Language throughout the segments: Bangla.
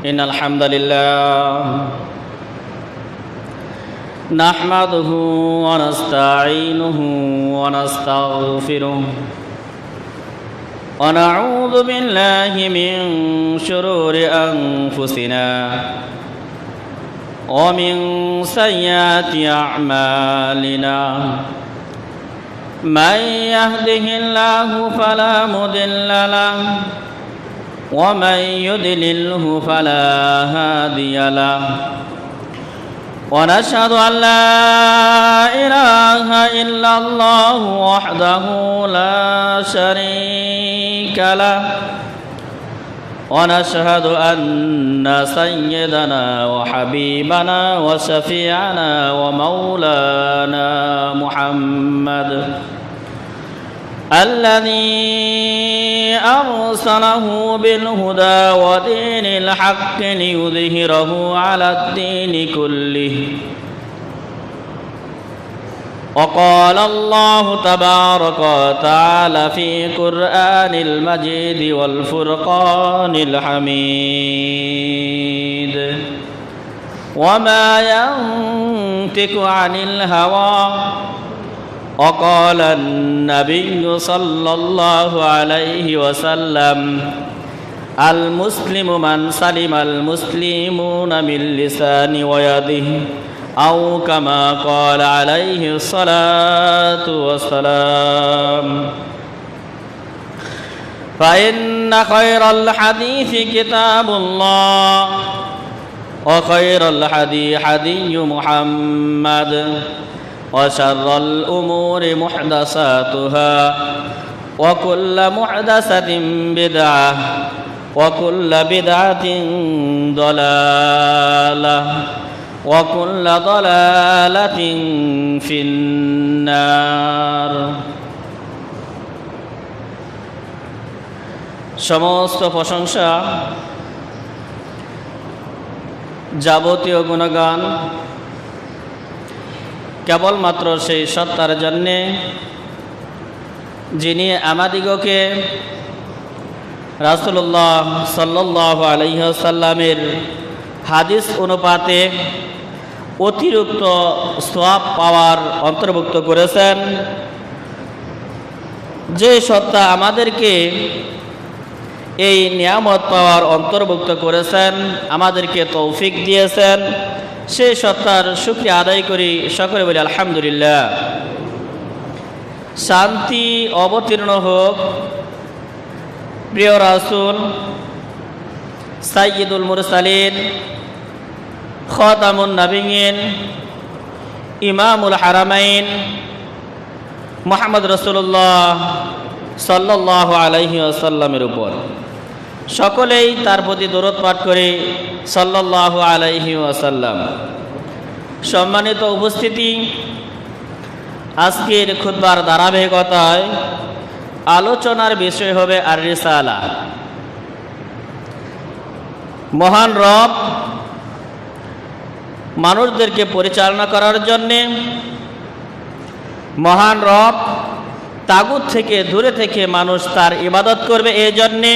إن الحمد لله نحمده ونستعينه ونستغفره ونعوذ بالله من شرور أنفسنا ومن سيئات أعمالنا من يهده الله فلا مضل له ومن يضلله فلا هادي له ونشهد أن لا إله إلا الله وحده لا شريك له ونشهد أن سيدنا وحبيبنا وشفيعنا ومولانا محمد الذي أرسله بالهدى ودين الحق ليظهره على الدين كله وقال الله تبارك وتعالى في قرآن المجيد والفرقان الحميد وما ينطق عن الهوى وقال النبي صلى الله عليه وسلم المسلم من سلم المسلمون من لسانه ويده أو كما قال عليه الصلاة والسلام فإن خير الحديث كتاب الله وخير الحديث حديث محمد وشر الأمور محدثاتها وكل محدثة بدعة وكل بدعة ضلالة وكل ضلالة في النار সমস্ত প্রশংসা যাবতীয় গুণগান কেবলমাত্র সেই সত্তার জন্যে যিনি আমাদিগকে রাসূলুল্লাহ সাল্লাল্লাহু আলাইহি ওয়াসাল্লামের হাদিস অনুপাতে অতিরিক্ত সওয়াব পাওয়ার অন্তর্ভুক্ত করেছেন, যে সত্তা আমাদেরকে এই নিয়ামত পাওয়ার অন্তর্ভুক্ত করেছেন, আমাদেরকে তৌফিক দিয়েছেন, সেই সত্তার শুকরিয়া আদায় করি, সকলে বলি আলহামদুলিল্লাহ। শান্তি অবতীর্ণ হোক প্রিয় রাসূল সাইয়্যিদুল মুরসালিন খাতামুন নবিয়্যিন ইমামুল হারামাইন মুহাম্মদ রাসূলুল্লাহ সাল্লাল্লাহু আলাইহি ওয়াসাল্লামের উপর। সকলেই তার প্রতি দরুদ পাঠ করে সাল্লাল্লাহু আলাইহি ওয়াসাল্লাম। সম্মানিত উপস্থিতি, আজকের খুতবার ধারাবাহিকতায় আলোচনার বিষয় হবে আর রিসালা। মহান রব মানুষদেরকে পরিচালনা করার জন্যে, মহান রব তাগুত থেকে দূরে থেকে মানুষ তার ইবাদত করবে, এই জন্যে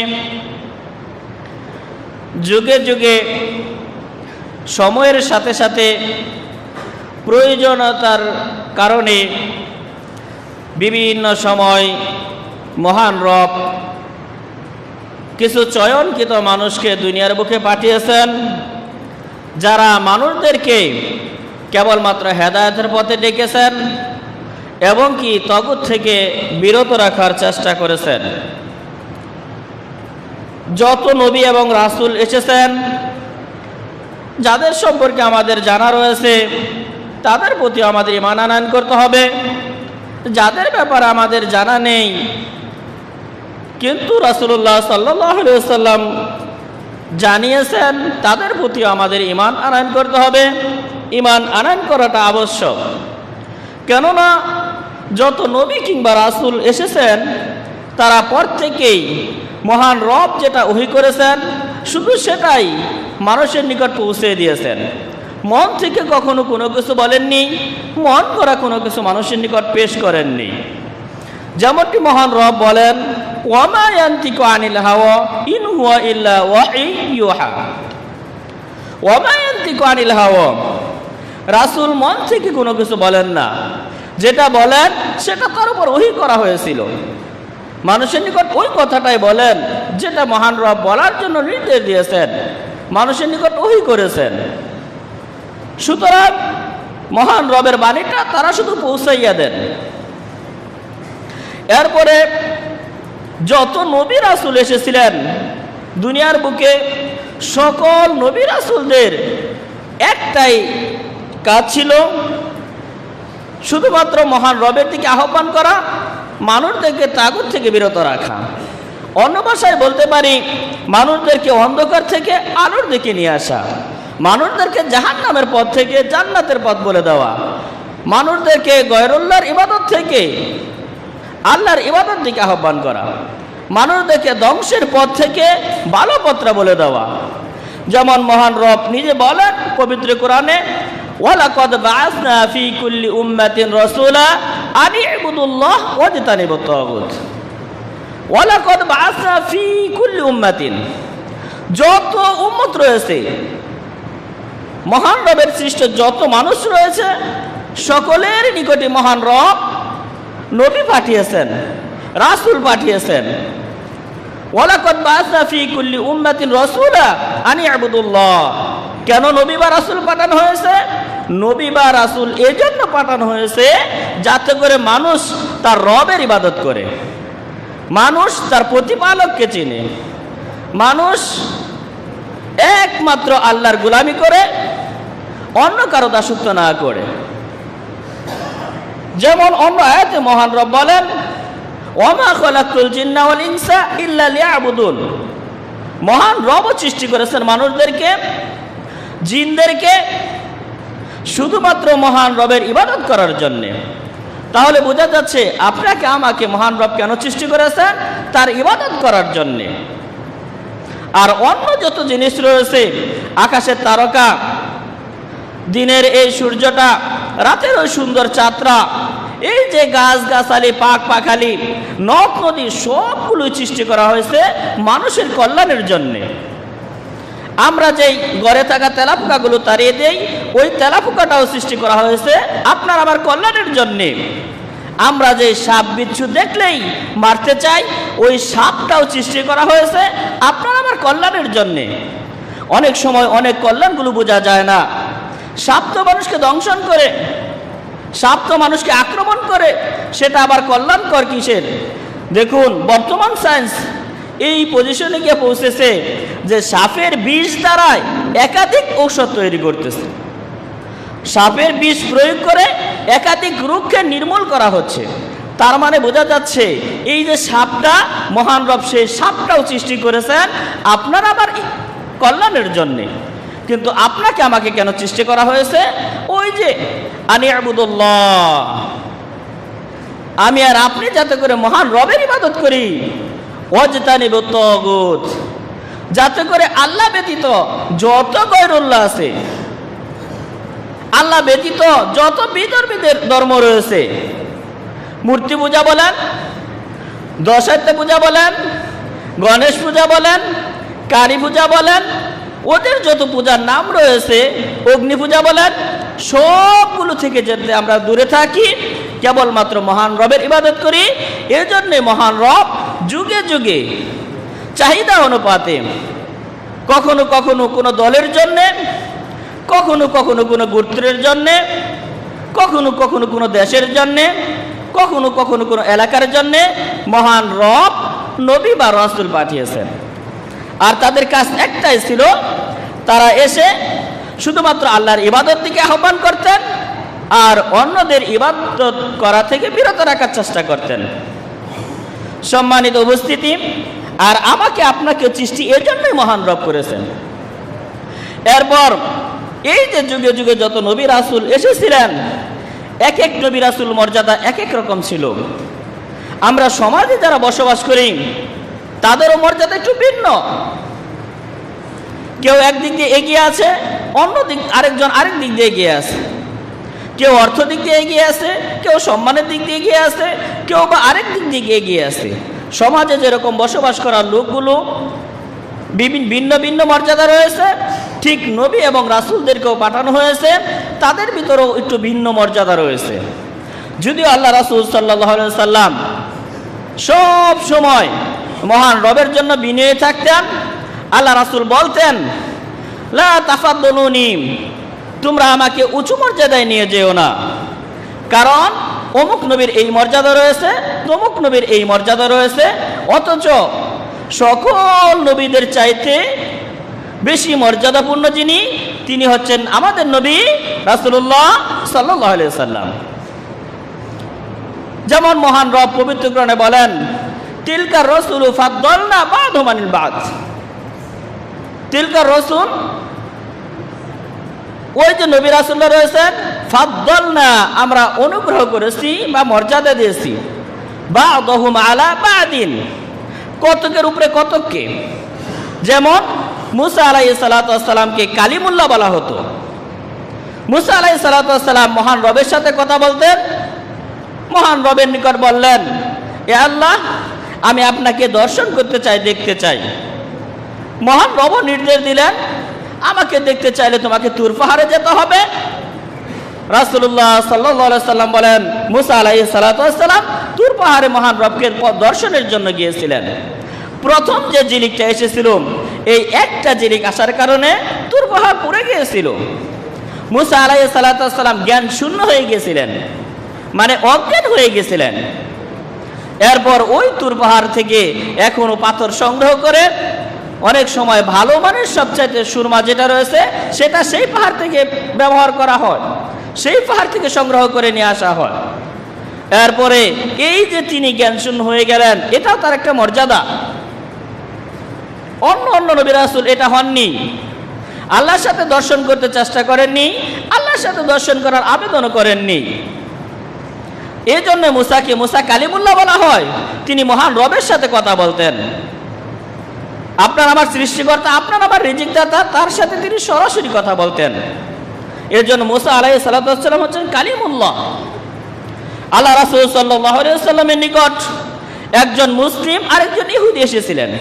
যুগে যুগে সময়ের সাথে সাথে প্রয়োজনীয়তার কারণে বিভিন্ন সময় মহান রব কিছু চয়নকৃত মানুষকে দুনিয়ার বুকে পাঠিয়েছেন, যারা মানুষদেরকে কেবলমাত্র হেদায়েতের পথে ডেকেছেন এবং কি তাগুত থেকে বিরত রাখার চেষ্টা করেছেন। যত নবী এবং রাসূল এসেছেন, যাদের সম্পর্কে আমাদের জানা রয়েছে, তাদের প্রতি আমাদের ঈমান আনয়ন করতে হবে। যাদের ব্যাপারে আমাদের জানা নেই কিন্তু রাসূলুল্লাহ সাল্লাল্লাহু আলাইহি ওয়াসাল্লাম জানিয়েছেন, তাদের প্রতি আমাদের ঈমান আনয়ন করতে হবে। ঈমান আনয়ন করাটা আবশ্যক, কেননা যত নবী কিংবা রাসূল এসেছেন তারা প্রত্যেকেই মহান রব যেটা ওহী করেছেন শুধু সেটাই মানুষের নিকট পৌঁছে দিয়েছেন। মন থেকে কখনো কোনো কিছু বলেননি, মন করা কোনো কিছু মানুষের নিকট পেশ করেননি। যেমনটি মহান রব বলেন, ওয়ামা ইয়ানতিকু আনিল হাওয়া ইন হুয়া ইল্লা ওয়াহয়ুন ইউহা। ওয়া মা ইয়ানতিকু আনিল হাওয়া, রাসূল মন থেকে কোনো কিছু বলেন না, যেটা বলেন সেটা তার উপর ওহী করা হয়েছিল। মানুষের নিকট ওই কথাটাই বলেন যেটা মহান রব বলার জন্য নির্দেশ দিয়েছেন, মানুষের নিকট ওহী করেছেন। সুতরাং মহান রবের বাণীটা তারা শুধু পৌঁছাইয়া দেন। এরপরে যত নবী রাসূল এসেছিলেন দুনিয়ার বুকে, সকল নবী রাসূলদের একটাই কাজ ছিল, শুধুমাত্র মহান রবের দিকে আহ্বান করা, মানুষদেরকে তাগুত থেকে বিরত রাখা। অন্য ভাষায় বলতে পারি, মানুষদেরকে অন্ধকার থেকে আলোর দিকে নিয়ে আসা, মানুষদেরকে জাহান্নামের পথ থেকে জান্নাতের পথ বলে দেওয়া, মানুষদেরকে গয়রুল্লাহর ইবাদত থেকে আল্লাহর ইবাদত দিকে আহ্বান করা, মানুষদেরকে ধ্বংসের পথ থেকে ভালো পথটা বলে দেওয়া। যেমন মহান রব নিজে বলেন পবিত্র কোরআনে, ওয়ালাকাদ বাআসনা ফি কুল্লি উম্মাতিন রাসূলা আন ইবুদুল্লাহ ওয়াজতানিবুত তাগুত। ওয়ালাকাদ বাআসনা ফি কুল্লি উম্মাতিন, যত উম্মত রয়েছে, মহান রবের সৃষ্ট যত মানুষ রয়েছে, সকলের নিকটে মহান রব নবী পাঠিয়েছেন, রাসূল পাঠিয়েছেন। ওয়ালাকাদ বাআসনা ফি কুল্লি উম্মাতিন রাসূলা আন ইবুদুল্লাহ। কেন নবী বা রাসূল পাঠানো হয়েছে? নবী বা রাসূল এজন্য পাঠানো হয়েছে যাতে করে মানুষ তার রবের ইবাদত করে, মানুষ তার প্রতিপালককে চিনে, মানুষ একমাত্র আল্লাহর গোলামি করে, অন্য কারো দাসত্ব না করে। যেমন অন্য আয়াতে মহান রব বলেন, ওয়া মা খালাকতুল জিন্না ওয়াল ইনসা ইল্লা লিয়াবুদুন। মহান রব সৃষ্টি করেছেন মানুষদেরকে, জিনদেরকে শুধুমাত্র মহান রবের ইবাদত করার জন্যে। তাহলে বোঝা যাচ্ছে আপনাকে আমাকে মহান রব কেন সৃষ্টি করেছেন? তার ইবাদত করার জন্যে। আর অন্য যত জিনিস রয়েছে, আকাশের তারকা, দিনের এই সূর্যটা, রাতের ওই সুন্দর চাঁদরা, এই যে গাছ গাছালি, পাক পাখালি, নদ নদী, সবগুলো সৃষ্টি করা হয়েছে মানুষের কল্যাণের জন্যে। আমরা যেই ঘরে থাকা তেলাপোকাগুলো তাড়িয়ে দেই, ওই তেলাপোকাটাও সৃষ্টি করা হয়েছে আপনার আমার কল্যাণের জন্যে। আমরা যে সাপ বিচ্ছু দেখলেই মারতে চাই, ওই সাপটাও সৃষ্টি করা হয়েছে আপনার আমার কল্যাণের জন্যে। অনেক সময় অনেক কল্যাণগুলো বোঝা যায় না। সাপ তো মানুষকে দংশন করে, সাপ তো মানুষকে আক্রমণ করে, সেটা আবার কল্যাণকর কিসের? দেখুন, বর্তমান সায়েন্স এই পজিশনে গিয়ে পৌঁছেছে যে সাপের বিষ দ্বারায় একাধিক ঔষধ তৈরি করতেছে, সাপের বিষ প্রয়োগ করে একাধিক রোগকে নির্মূল করা হচ্ছে। তার মানে বোঝা যাচ্ছে এই যে সাপটা, মহান রব সেই সাপটাও সৃষ্টি করেছেন আপনার আবার কল্যাণের জন্যে। কিন্তু আপনাকে আমাকে কেন সৃষ্টি করা হয়েছে? ওই যে আনি আবুদুল্লাহ, আমি আর আপনি যাতে করে মহান রবের ইবাদত করি, ওয়াজতানিবুত তাগুত, যাতে করে আল্লাহ ব্যতীত যত গয়রুল্লাহ আছে, আল্লাহ ব্যতীত যত বিধর্মীদের ধর্ম রয়েছে, মূর্তি পূজা বলেন, দশাইতে পূজা বলেন, গণেশ পূজা বলেন, কালী পূজা বলেন, ওদের যত পূজার নাম রয়েছে, অগ্নি পূজা বলেন, সবগুলো থেকে যাতে আমরা দূরে থাকি, কেবলমাত্র মহান রবের ইবাদত করি। এজন্যে মহান রব যুগে যুগে চাহিদা অনুপাতে কখনো কখনো কোনো দলের জন্যে, কখনো কখনো কোনো গোত্রের জন্যে, কখনো কখনো কোনো দেশের জন্যে, কখনো কখনো কোনো এলাকার জন্যে মহান রব নবী বা রাসূল পাঠিয়েছেন। আর তাদের কাজ একটাই ছিল, তারা এসে শুধুমাত্র আল্লাহর ইবাদত দিকে আহ্বান করতেন আর অন্যদের ইবাদত করা থেকে বিরত রাখার চেষ্টা করতেন। সম্মানিত উপস্থিতি, আর আমাকে আপনাকে সৃষ্টি এজন্যই মহান রব করেছেন। এরপর এই যে যুগে যুগে যত নবী রাসূল এসেছিলেন, এক এক নবী রাসূল মর্যাদা এক এক রকম ছিল। আমরা সমাজে যারা বসবাস করি তাদেরও মর্যাদা একটু ভিন্ন। কেউ একদিক দিয়ে এগিয়ে আছে, অন্য দিক আরেকজন আরেক দিক দিয়ে এগিয়ে আছে। কেউ অর্থ দিক দিয়ে এগিয়ে আছে, কেউ সম্মানের দিক দিয়ে এগিয়ে আছে, কেউ বা আরেক দিক দিয়ে এগিয়ে আছে। সমাজে যেরকম বসবাস করার লোকগুলো ভিন্ন ভিন্ন মর্যাদা রয়েছে, ঠিক নবী এবং রাসূলদেরকেও পাঠানো হয়েছে, তাদের ভিতরেও একটু ভিন্ন মর্যাদা রয়েছে। যদিও আল্লাহ রাসূল সাল্লাল্লাহু আলাইহি সাল্লাম সব সময় মহান রবের জন্য বিনয়ী থাকতেন। আল্লাহ রাসূল বলতেন, লা তাফাদ্দুলুনি, তোমরা আমাকে উঁচু মর্যাদায় নিয়ে যেও না, কারণ অমুক নবীর এই মর্যাদা রয়েছে, তমুক নবীর এই মর্যাদা রয়েছে, অথচ সকল নবীদের চাইতে বেশি মর্যাদাপূর্ণ যিনি, তিনি হচ্ছেন আমাদের নবী রাসূলুল্লাহ সাল্লাল্লাহু আলাইহি সাল্লাম। যেমন মহান রব পবিত্র কোরআনে বলেন, তিলকা রাসূলু ফাদ্দালনা বা'দহুম আনিল বা'দ। তিলকা রাসূল, ওই যে নবী রাসূলরা রয়েছেন, ফাদ্দালনা, আমরা অনুগ্রহ করেছি বা মর্যাদা দিয়েছি, বা'দহুম আলা বা'দিন, কতকের উপরে কতককে। যেমন মুসা আলাইহিস সালাতু ওয়াস সালামকে কালিমুল্লাহ বলা হতো। মুসা আলাইহিস সালাতু ওয়াস সালাম মহান রবের সাথে কথা বলতেন। মহান রবের নিকট বললেন, এ আল্লাহ, আমি আপনাকে দর্শন করতে চাই, দেখতে চাই। মহান রব নির্দেশ দিলেন, আমাকে দেখতে চাইলে তোমাকে তুর পাহাড়ে যেতে হবে। রাসূলুল্লাহ সাল্লাল্লাহু আলাইহি সাল্লাম বলেন, মুসা আলাইহিস সালাতু ওয়াস সালাম তুর পাহাড়ে মহান রবকে দর্শনের জন্য গিয়েছিলেন। প্রথম যে জিলিকটা এসেছিল, এই একটা জিলিক আসার কারণে তুর পাহাড় পুড়ে গিয়েছিল। মুসা আলাইহিস সালাতু ওয়াস সালাম জ্ঞান শূন্য হয়ে গিয়েছিলেন, মানে অজ্ঞান হয়ে গেছিলেন। এরপর ওই তুর পাহাড় থেকে এখনো পাথর সংগ্রহ করে, অনেক সময় ভালো মানের সবচাইতে সুরমা যেটা রয়েছে সেটা সেই পাহাড় থেকে ব্যবহার করা হয়, সেই পাহাড় থেকে সংগ্রহ করে নিয়ে আসা হয়। এরপরে এই যে তিনি জ্ঞান শূন্য হয়ে গেলেন, এটাও তার একটা মর্যাদা। অন্য অন্য নবী রাসূল এটা হননি, আল্লাহর সাথে দর্শন করতে চেষ্টা করেননি, আল্লাহর সাথে দর্শন করার আবেদনও করেননি। এই জন্য মুসাকে মুসা কালিমুল্লাহ বলা হয়, তিনি মহান রবের সাথে কথা বলতেন। আপনার আমার সৃষ্টিকর্তা, আপনার আমার রিজিকদাতা, তার সাথে তিনি সরাসরি কথা বলতেন। এর জন্য মুসা আলাইহিস সালাতু ওয়াস সালাম হচ্ছেন কালিমুল্লাহ। আল্লাহ রাসূল সাল্লাল্লাহু আলাইহি সাল্লামের নিকট একজন মুসলিম আরেকজন ইহুদি এসেছিলেন।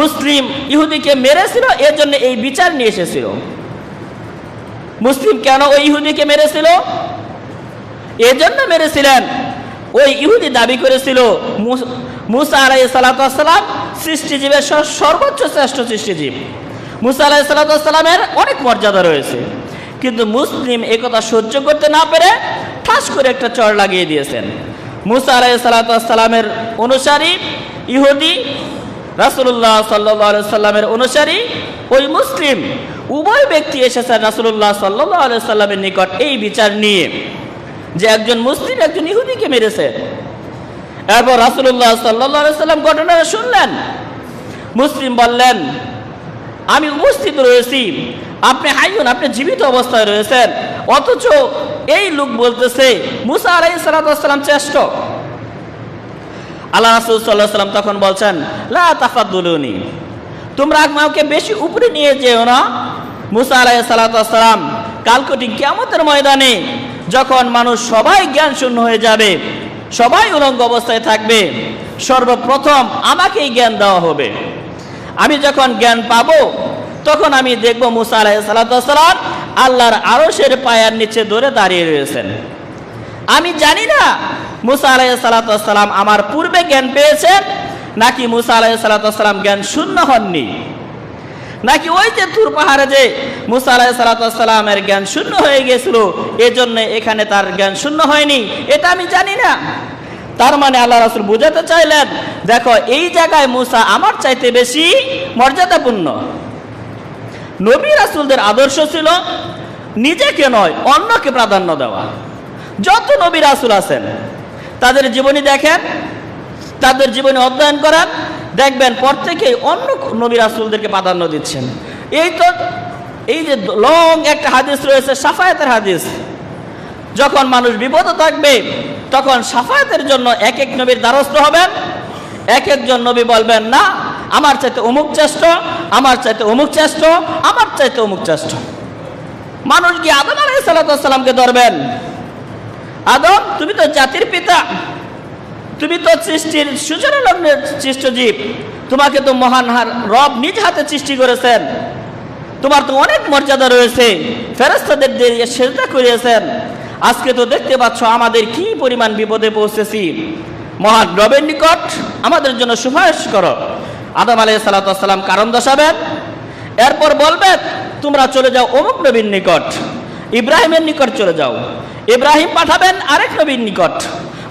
মুসলিম ইহুদিকে মেরেছিল, এর জন্য এই বিচার নিয়ে এসেছিল। মুসলিম কেন ওই ইহুদিকে মেরেছিল? এজন্য মেরেছিলেন, ওই ইহুদি দাবি করেছিল মুসা আলাইহিস সালাতু ওয়াস সালাম সৃষ্টিজীবের সর্বোচ্চ শ্রেষ্ঠ সৃষ্টিজীব। মুসা আলাইহিস সালাতু ওয়াস সালামের অনেক মর্যাদা রয়েছে, কিন্তু মুসলিম একথা সহ্য করতে না পেরে ঠাস করে একটা চড় লাগিয়ে দিয়েছেন। মুসা আলাইহিস সালাতু ওয়াস সালামের অনুসারী ইহুদি, রাসূলুল্লাহ সাল্লাল্লাহু আলাইহি সাল্লামের অনুসারী ওই মুসলিম, উভয় ব্যক্তি এসেছেন রাসূলুল্লাহ সাল্লাল্লাহু আলাইহি সাল্লামের নিকট এই বিচার নিয়ে যে একজন মুসলিম একজন ইহুদিকে মেরেছে। এরপর রাসূলুল্লাহ সাল্লাল্লাহু আলাইহি সাল্লাম ঘটনাটা শুনলেন। মুসলিম বললেন, আমি উপস্থিত রয়েছি, আপনি হাইয়ুন, আপনি জীবিত অবস্থায় রয়েছেন, অথচ এই লোক বলতেছে মুসা আলাইহিস সালাতু ওয়াস সালাম শ্রেষ্ঠ। আল্লাহ রাসূল সাল্লাল্লাহু আলাইহি সাল্লাম তখন বলছেন, লা তাফাদ্দুলুনি, তোমরা আমাকে বেশি উপরে নিয়ে যেও না। মুসা আলাইহিস সালাতু ওয়াস সালাম কালকটি কিয়ামতের ময়দানে যখন মানুষ সবাই জ্ঞান শূন্য হয়ে যাবে, সবাই উলঙ্গ অবস্থায় থাকবে, সর্বপ্রথম আমাকেই জ্ঞান দেওয়া হবে। আমি যখন জ্ঞান পাবো, তখন আমি দেখব মুসা আলাইহিস সালাতু ওয়াস সালাম আল্লাহর আরশের পায়ের নিচে ধরে দাঁড়িয়ে রয়েছেন। আমি জানি না মুসা আলাইহিস সালাতু ওয়াস সালাম আমার পূর্বে জ্ঞান পেয়েছেন, নাকি মুসা আলাইহিস সালাতু ওয়াস সালাম জ্ঞান শূন্য হননি, নাকি ওই যে তুর পাহাড়ে যে মুসা আলাইহিস সালাতু ওয়াস সালামের জ্ঞান শূন্য হয়ে গিয়েছিল, এজন্য এখানে তার জ্ঞান শূন্য হয়নি, এটা আমি জানি না। তার মানে আল্লাহ রাসূল বোঝাতে চাইলেন, দেখো এই জায়গায় মুসা আমার চাইতে বেশি মর্যাদাপূর্ণ। নবী রাসূলদের আদর্শ ছিল নিজেকে নয়, অন্যকে প্রাধান্য দেওয়া। যত নবী রাসূল আছেন তাদের জীবনী দেখেন, তাদের জীবনী অধ্যয়ন করেন, দেখবেন প্রত্যেকেই অন্য নবী রাসূলদেরকে প্রাধান্য দিচ্ছেন। এই যে লং একটা হাদিস রয়েছে, শাফায়াতের হাদিস, যখন মানুষ বিপদে থাকবে তখন শাফায়াতের জন্য এক এক নবীর দ্বারস্থ হবেন। এক একজন নবী বলবেন, না আমার চাইতে অমুক শ্রেষ্ঠ, আমার চাইতে অমুক শ্রেষ্ঠ, আমার চাইতে অমুক শ্রেষ্ঠ। মানুষ গিয়ে আদম আলাইহিস সালাতু ওয়াস সালামকে ধরবেন, আদম তুমি তো জাতির পিতা, তুমি তো সৃষ্টির সূচনা লগ্নের সৃষ্ট জীব, তোমাকে তো মহান রব নিজ হাতে সৃষ্টি করেছেন, তোমার তো অনেক মর্যাদা রয়েছে, ফেরেশতাদের দিয়ে সেজদা করিয়েছেন। আজকে তো দেখতে পাচ্ছ আমাদের কি পরিমাণ বিপদে পৌঁছেছি, মহান রবের নিকট আমাদের জন্য সুপারিশ করো। আদম আলাইহিস সালাতু ওয়াস সালাম কারণ দর্শাবেন, এরপর বলবেন তোমরা চলে যাও অমুক নবীর নিকট, ইব্রাহিমের নিকট চলে যাও। ইব্রাহিম পাঠাবেন আরেক নবীর নিকট,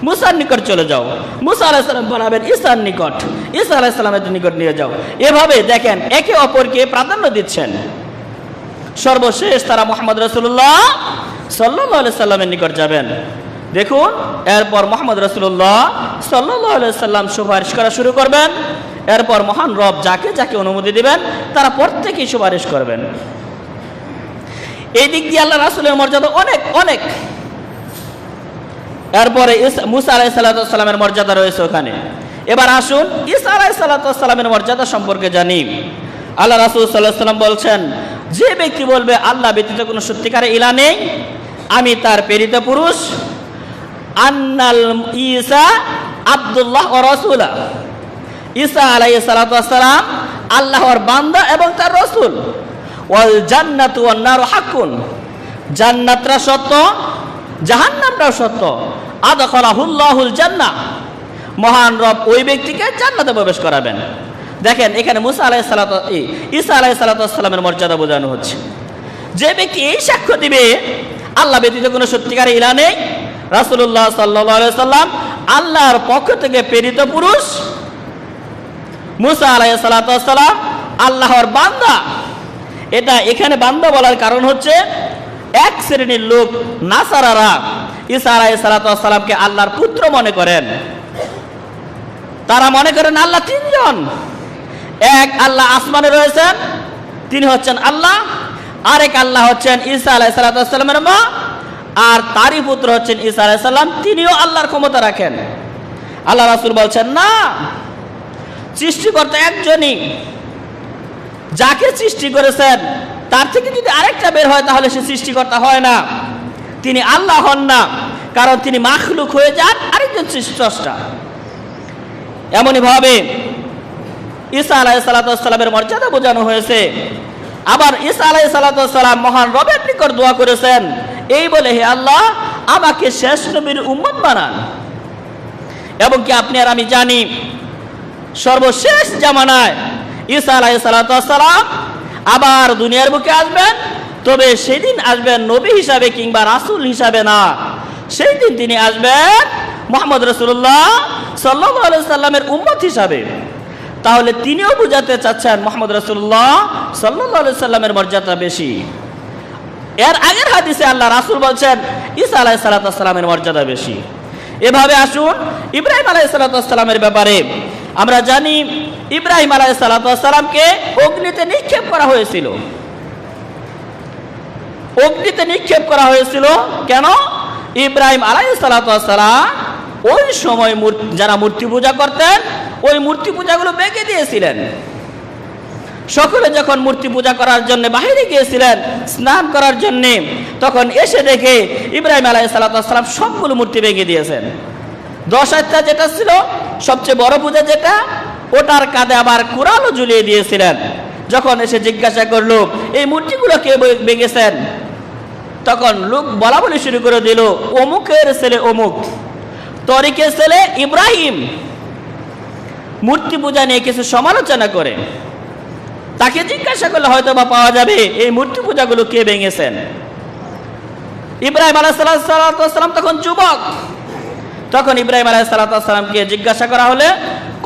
মুসার নিকট চলে যাও। মুসা আলাইহিস সালাম পাঠাবেন ঈসার নিকট, ঈসা আলাইহিস সালামের নিকট নিয়ে যাও। এভাবে দেখেন একে অপরকে প্রাধান্য দিচ্ছেন। সর্বশেষ তারা মুহাম্মদ রাসূলুল্লাহ সাল্লাল্লাহু আলাইহি সাল্লামের নিকট যাবেন। দেখুন এরপর মুহাম্মদ রাসূলুল্লাহ সাল্লাল্লাহু আলাইহি সাল্লাম সুপারিশ করা শুরু করবেন। এরপর মহান রব যাকে যাকে অনুমতি দিবেন তারা প্রত্যেকেই সুপারিশ করবেন। এই দিক দিয়ে আল্লাহ রাসূলের মর্যাদা অনেক অনেক। এরপরে মুসা আলাইহিস সালামের মর্যাদা রয়েছে ওখানে। এবার আসুন ঈসা আলাইহিস সালামের মর্যাদা সম্পর্কে জানি। আল্লাহ রাসূল সাল্লাল্লাহু আলাইহি ওয়াসাল্লাম বলছেন, যে ব্যক্তি বলবে আল্লাহ ব্যতীত কোনো সত্যিকারের ইলাহ নেই, আমি তার প্রেরিত পুরুষ, আন্নাল ঈসা আব্দুল্লাহ ওয়া রাসূলা, ঈসা আলাইহিস সালাম আল্লাহর বান্দা এবং তার রাসূল, ওয়াল জান্নাতু ওয়ান নারু হাক্কুন, জান্নাতটা সত্য, জাহান্নামটাও সত্য, আদখালাহুল্লাহুল জান্নাহ, মহান রব ওই ব্যক্তিকে জান্নাতে প্রবেশ করাবেন। দেখেন এখানে ঈসা আলাইহিস সালামের মর্যাদা বোঝানো হচ্ছে। যে ব্যক্তি এই সাক্ষ্য দিবে আল্লাহ ব্যতীত কোনো সত্যিকারের ইলাহ নেই, রাসূলুল্লাহ সাল্লাল্লাহু আলাইহি সাল্লাম আল্লাহর পক্ষ থেকে প্রেরিত পুরুষ, মুসা আলাইহিস সালাম আল্লাহর বান্দা। এটা এখানে বান্দা বলার কারণ হচ্ছে এক শ্রেণীর লোক নাসারারা ঈসা আলাইহিস সালামকে আল্লাহর পুত্র মনে করেন। তারা মনে করেন আল্লাহ তিনজন, এক আল্লাহ আসমানে রয়েছেন, তিনি হচ্ছেন আল্লাহ, আরেক আল্লাহ হচ্ছেন ঈসা আলাইহিস সালামের মা, আর তারই পুত্র হচ্ছেন ঈসা আলাইহিস সালাম, তিনিও আল্লাহর ক্ষমতা রাখেন। আল্লাহ রাসূল বলছেন না, সৃষ্টিকর্তা একজনই, যাকে সৃষ্টি করেছেন তার থেকে যদি আরেকটা বের হয় তাহলে সে সৃষ্টিকর্তা হয় না, তিনি আল্লাহ হন না, কারণ তিনি মাখলুক হয়ে যান আরেকজন সৃষ্টিস্রষ্টা। এমনই ভাবে ঈসা আলাইহিস সালামের মর্যাদা বোঝানো হয়েছে। আবার ঈসা আলাইহিস সালাম মহান রবের নিকট দোয়া করেছেন এই বলে, হে আল্লাহ আমাকে শেষ নবীর উম্মত বানান। এবং কি আপনি আর আমি জানি সর্বশেষ জামানায় ঈসা আলাইহিস সালাম আবার দুনিয়ার বুকে আসবেন, তবে সেদিন আসবেন নবী হিসাবে কিংবা রাসূল হিসাবে না, সেই দিন তিনি আসবেন মুহাম্মদ রাসূলুল্লাহ সাল্লাল্লাহু আলাইহি সাল্লামের উম্মত হিসাবে। তাহলে তিনিও বুঝাতে চাচ্ছেন মুহাম্মদ রাসূলুল্লাহ সাল্লাল্লাহু আলাইহি সাল্লামের মর্যাদা বেশি। এর আগের হাদিসে আল্লাহ রাসূল বলছেন ঈসা আলাইহিস সালামের মর্যাদা বেশি। এভাবে আসুন ইব্রাহিম আলাইহিস সালামের ব্যাপারে আমরা জানি, ইব্রাহিম আলাইহিস সালামকে অগ্নিতে নিক্ষেপ করা হয়েছিল। অগ্নিতে নিক্ষেপ করা হয়েছিল কেন? ইব্রাহিম আলাইহিস সালাম ওই সময় যারা মূর্তি পূজা করতেন ওই মূর্তি পূজাগুলো ভেঙে দিয়েছিলেন। সকলে যখন মূর্তি পূজা করার জন্য বাইরে গিয়েছিলেন স্নান করার জন্য, তখন এসে দেখে ইব্রাহিম আলাইহিস সালাম সবগুলো মূর্তি ভেঙে দিয়েছেন। 10 আত্মা যেটা ছিল সবচেয়ে বড় পূজা যেটা, ওটার কাঁধে আবার কুরআনও ঝুলিয়ে দিয়েছিলেন। যখন এসে জিজ্ঞাসা করলো এই মূর্তিগুলো কে ভেঙেছেন, তখন লোক বলা বলি শুরু করে দিল, অমুকের ছেলে অমুক, তরিকের ছেলে ইব্রাহিম মূর্তি পূজা নিয়ে কিছু সমালোচনা করে। তাকে জিজ্ঞাসা করলে হয়তো বা পাওয়া যাবে এই মূর্তি পূজাগুলো কে ভেঙেছেন। ইব্রাহিম আলাইহিস সালাম তখন যুবক। তখন ইব্রাহিম আলাইহিস সালামকে জিজ্ঞাসা করা হলে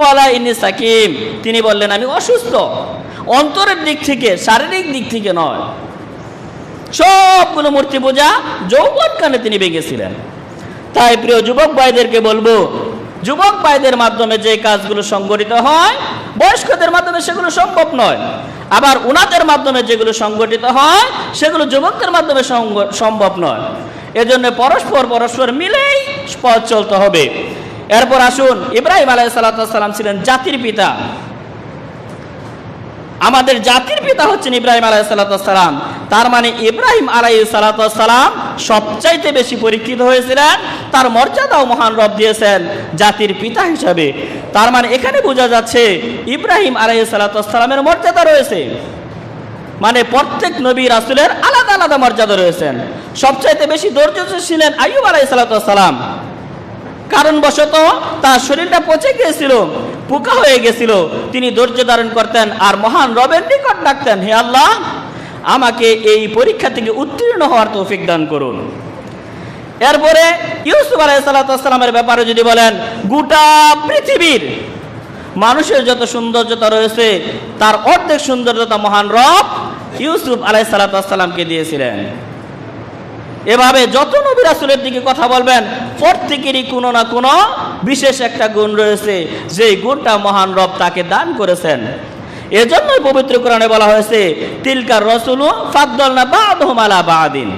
কলা ইন্নী সাকিম, তিনি বললেন আমি অসুস্থ, অন্তরের দিক থেকে, শারীরিক দিক থেকে নয়। সবগুলো মূর্তি পূজা যৌবনকালে তিনি ভেঙেছিলেন। তাই প্রিয় যুবক ভাইদেরকে বলবো, যুবক ভাইদের মাধ্যমে যে কাজগুলো সংগঠিত হয় বয়স্কদের মাধ্যমে সেগুলো সম্ভব নয়, আবার উনাদের মাধ্যমে যেগুলো সংগঠিত হয় সেগুলো যুবকদের মাধ্যমে সম্ভব নয়। এজন্য পরস্পর মিলেই পথ চলতে হবে। এরপর আসুন, ইব্রাহিম আলাইহিস সালাম ছিলেন জাতির পিতা। আমাদের জাতির পিতা হচ্ছেন ইব্রাহিম আলাইহিসসালাম। তার মানে ইব্রাহিম আলাইহিসসালাম সবচাইতে বেশি পরীক্ষিত হয়েছিলেন, তার মর্যাদাও মহান রব দিয়েছেন জাতির পিতা হিসাবে। তার মানে এখানে বোঝা যাচ্ছে ইব্রাহিম আলাইহিসসালামের মর্যাদা রয়েছে, মানে প্রত্যেক নবী রাসূলের আলাদা আলাদা মর্যাদা রয়েছেন। সবচাইতে বেশি ধৈর্যশীল ছিলেন আইয়ুব আলাইহিসসালাম, কারণবশত তার শরীরটা পচে গিয়েছিল, পোকা হয়ে গেছিল, তিনি ধৈর্য ধারণ করতেন আর মহান রবের নিকট ডাকতেন, হে আল্লাহ, আমাকে এই পরীক্ষা থেকে উত্তীর্ণ হওয়ার তৌফিক দান করুন। এরপরে ইউসুফ আলাইহিসসালামের ব্যাপারে যদি বলেন, গোটা পৃথিবীর মানুষের যত সৌন্দর্যতা রয়েছে তার অর্ধেক সৌন্দর্যতা মহান রব ইউসুফ আলাইহিসসালামকে দিয়েছিলেন। এভাবে যত নবী রাসূলের দিকে কথা বলবেন প্রত্যেকেরই কোনো না কোনো বিশেষ একটা গুণ রয়েছে, যেই গুণটা মহান রব তাকে দান করেছেন। এজন্যই পবিত্র কোরআনে বলা হয়েছে, তিলকার রাসূলু ফাদ্দালনা বা'দহুম আলা বা'দিন।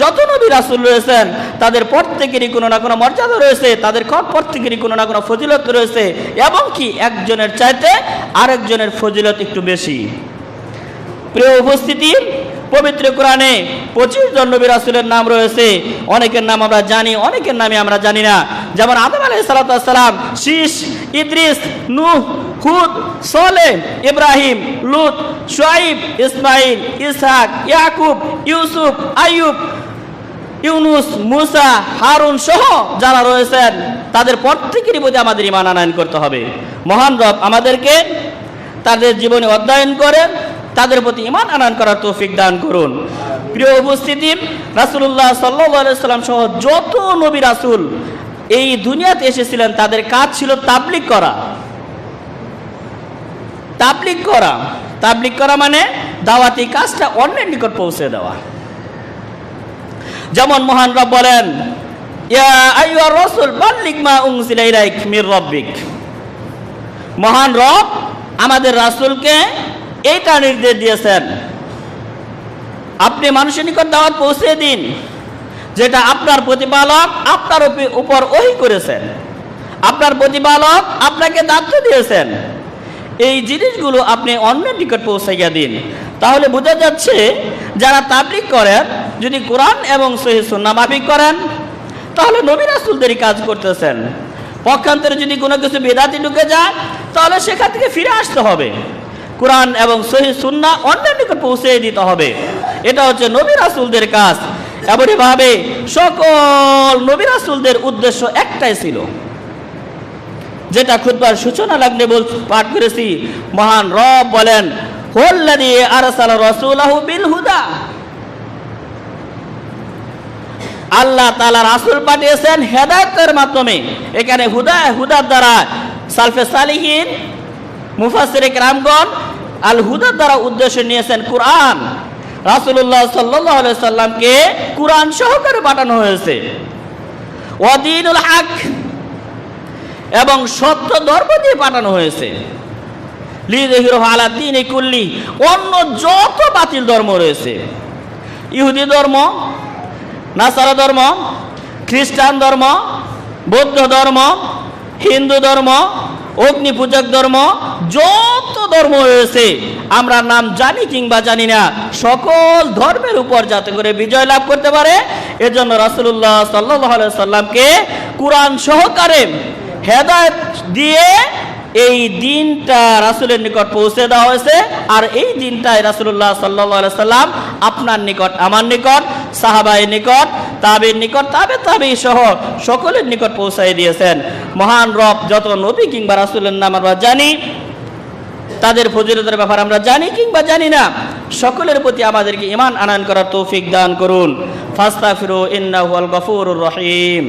যত নবী রাসূল রয়েছেন তাদের প্রত্যেকেরই কোনো না কোনো মর্যাদা রয়েছে, তাদের প্রত্যেকেরই কোনো না কোনো ফজিলত রয়েছে, এবং কি একজনের চাইতে আরেকজনের ফজিলত একটু বেশি। প্রিয় উপস্থিতি, পবিত্র কোরআনে 25 জন নবী রাসূলের নাম রয়েছে। অনেকের নাম আমরা জানি, অনেকের নামে আমরা জানি না। যেমন আদম আলাইহিসসালাম, শীষ, ইদ্রিস, নূহ, হুদ, সালেহ, ইব্রাহিম, লূত, শুআয়ব, ইসমাঈল, ইসহাক, ইয়াকুব, ইউসুফ, আইয়ুব, ইউনুস, মুসা, হারুন সহ যারা রয়েছেন তাদের প্রত্যেকেরই প্রতি আমাদের ঈমান আনয়ন করতে হবে। মহান রব আমাদেরকে তাদের জীবনে অধ্যয়ন করেন, তাদের প্রতি ঈমান আনয়ন করার তৌফিক দান করুন। প্রিয় উপস্থিতি, রাসূলুল্লাহ সাল্লাল্লাহু আলাইহি সাল্লাম সহ যত নবী রাসূল এই দুনিয়াতে এসেছিলেন তাদের কাজ ছিল তাবলীগ করা। তাবলীগ করা মানে দাওয়াতি কাজটা অন্যের নিকট পৌঁছে দেওয়া। যেমন মহান রব বলেন, ইয়া আইয়ুহার রাসূল বাল্লিগ মা উনজিলা ইলাইক মির রাব্বিক। মহান রব আমাদের রাসূলকে এইটা নির্দেশ দিয়েছেন, আপনি মানুষের নিকট দাওয়াত পৌঁছে দিন যেটা আপনার প্রতিপালক আপনার উপর ওহী করেছেন, আপনার প্রতিপালক আপনাকে দায়িত্ব দিয়েছেন, এই জিনিসগুলো আপনি অন্যের নিকট পৌঁছাইয়া দিন। তাহলে বোঝা যাচ্ছে যারা তাবলীগ করেন যদি কোরআন এবং সহিহ সুন্নাহ মাফিক করেন তাহলে নবী রাসূলদেরই কাজ করতেছেন। পক্ষান্তরে যদি কোনো কিছু বিদআতি ঢুকে যায় তাহলে সেখান থেকে ফিরে আসতে হবে, কোরআন এবং সহিহ সুন্নাহ অন্যের নিকট পৌঁছে দিতে হবে। এটা হচ্ছে নবী রাসূলদের কাজ। এমনইভাবে সকল নবী রাসূলদের উদ্দেশ্য একটাই ছিল, যেটা খুতবার সূচনা লগ্নে পাঠ করেছি। মহান রব বলেন, হুয়াল্লাযী আরসালা রাসূলাহু বিল হুদা। আল্লাহ তাআলা রাসূল পাঠিয়েছেন হেদায়েতের মাধ্যমে। এখানে হুদার দ্বারা সালফে সালিহিন মুফাসসিরে কেরামগণ আল হুদার দ্বারা উদ্দেশ্য নিয়েছেন কোরআন। রাসূলুল্লাহ সাল্লাল্লাহু আলাইহি সাল্লামকে কোরআন সহকারে পাঠানো হয়েছে। ওয়া দীনুল হক, এবং সত্য ধর্ম দিয়ে পাঠানো হয়েছে। লিযহিরাহু আলা দীনি কুল্লি, অন্য যত বাতিল ধর্ম রয়েছে, ইহুদি ধর্ম, নাসারা ধর্ম, খ্রিস্টান ধর্ম, বৌদ্ধ ধর্ম, হিন্দু ধর্ম, অগ্নি পূজক ধর্ম, যত ধর্ম রয়েছে আমরা নাম জানি কিংবা জানি না, সকল ধর্মের উপর যাতে করে বিজয় লাভ করতে পারে এজন্য রাসূলুল্লাহ সাল্লাল্লাহু আলাইহি সাল্লামকে কোরআন সহকারে হেদায়েত দিয়ে এই দিনটা রাসূলের নিকট পৌঁছে দেওয়া হয়েছে। আর এই দিনটাই রাসূলুল্লাহ সাল্লাল্লাহু আলাইহি সাল্লাম আপনার নিকট, আমার নিকট, সাহাবায়ে নিকট, তাবেঈর নিকট, তাবেঈ সহ সকলের নিকট পৌঁছায় দিয়েছেন। মহান রব যত নবী কিংবা রাসূলের নাম আমরা জানি, তাদের ফজিলতের ব্যাপারে আমরা জানি কিংবা জানি না, সকলের প্রতি আমাদেরকে ঈমান আনয়ন করার তৌফিক দান করুন। ফাস্তাগফিরু ইন্নাহু আল গফুরুর রহিম।